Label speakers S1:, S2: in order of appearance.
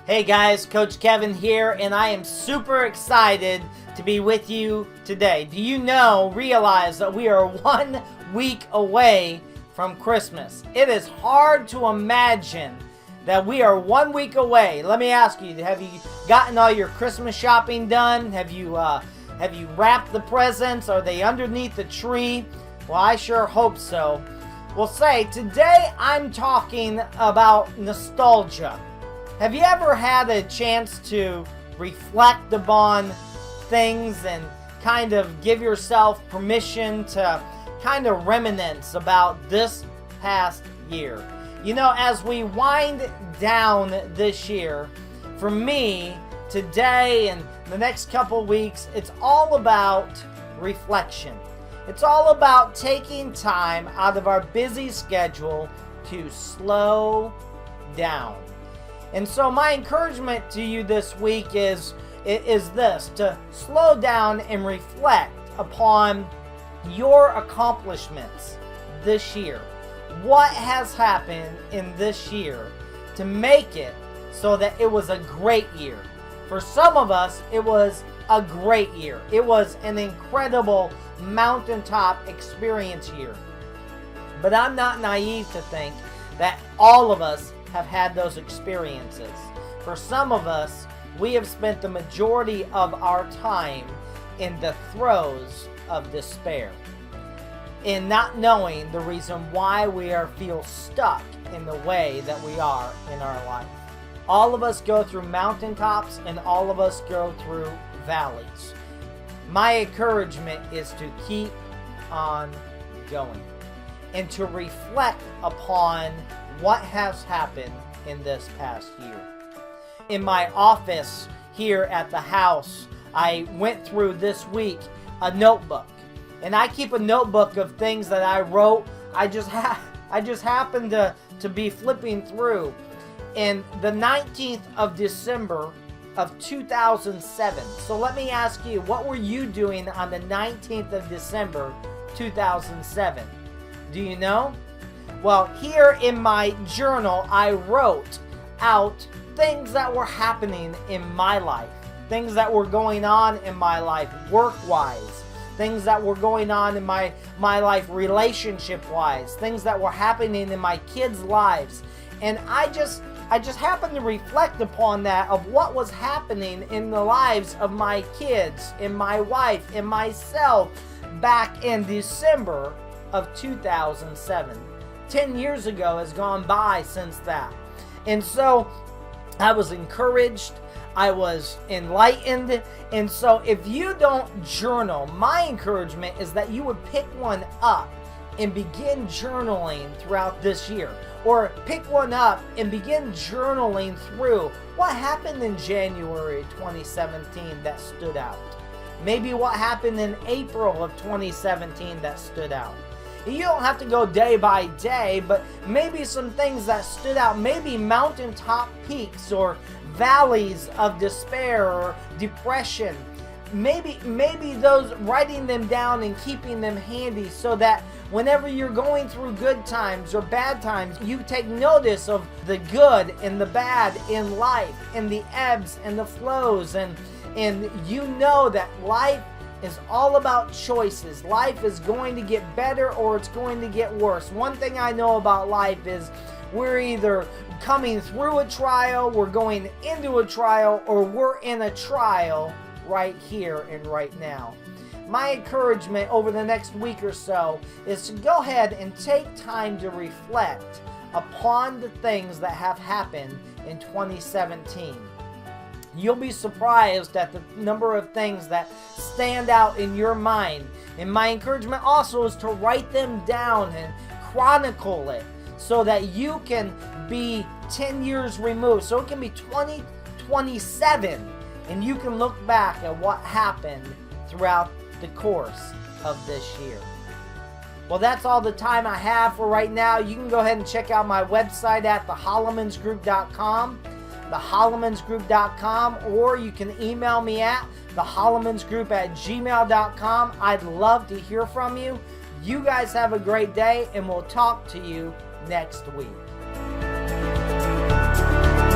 S1: Hey guys, Coach Kevin here, and I am super excited to be with you today. Do you realize that we are 1 week away from Christmas? It is hard to imagine that we are 1 week away. Let me ask you, have you gotten all your Christmas shopping done? Have you wrapped the presents? Are they underneath the tree? Well, I sure hope so. Well, today I'm talking about nostalgia. Have you ever had a chance to reflect upon things and kind of give yourself permission to kind of reminisce about this past year? You know, as we wind down this year, for me, today and the next couple weeks, it's all about reflection. It's all about taking time out of our busy schedule to slow down. And so my encouragement to you this week is this: to slow down and reflect upon your accomplishments this year. What has happened in this year to make it so that it was a great year? For some of us, it was a great year. It was an incredible mountaintop experience year. But I'm not naive to think that all of us have had those experiences. For some of us, we have spent the majority of our time in the throes of despair, in not knowing the reason why we feel stuck in the way that we are in our life. All of us go through mountaintops and all of us go through valleys. My encouragement is to keep on going and to reflect upon what has happened in this past year. In my office here at the house, I went through this week a notebook, and I keep a notebook of things that I wrote. I just happened to be flipping through, and the 19th of December of 2007. So let me ask you, what were you doing on the 19th of December 2007? Do you know? Well, here in my journal, I wrote out things that were happening in my life, things that were going on in my life work-wise, things that were going on in my life relationship-wise, things that were happening in my kids' lives. And I just happened to reflect upon that, of what was happening in the lives of my kids, and my wife, and myself back in December of 2007. 10 years ago has gone by since that. And so I was encouraged, I was enlightened. And so if you don't journal, my encouragement is that you would pick one up and begin journaling throughout this year. Or pick one up and begin journaling through what happened in January 2017 that stood out. Maybe what happened in April of 2017 that stood out. You don't have to go day by day, but maybe some things that stood out, maybe mountaintop peaks or valleys of despair or depression. Maybe those, writing them down and keeping them handy so that whenever you're going through good times or bad times, you take notice of the good and the bad in life, and the ebbs and the flows, and you know that life is all about choices. Life is going to get better or it's going to get worse. One thing I know about life is we're either coming through a trial, we're going into a trial, or we're in a trial right here and right now. My encouragement over the next week or so is to go ahead and take time to reflect upon the things that have happened in 2017. You'll be surprised at the number of things that stand out in your mind. And my encouragement also is to write them down and chronicle it so that you can be 10 years removed. So it can be 2027 and you can look back at what happened throughout the course of this year. Well, that's all the time I have for right now. You can go ahead and check out my website at thehollemansgroup.com. thehollemansgroup.com, or you can email me at thehollemansgroup@gmail.com. I'd love to hear from you. You guys have a great day, and we'll talk to you next week.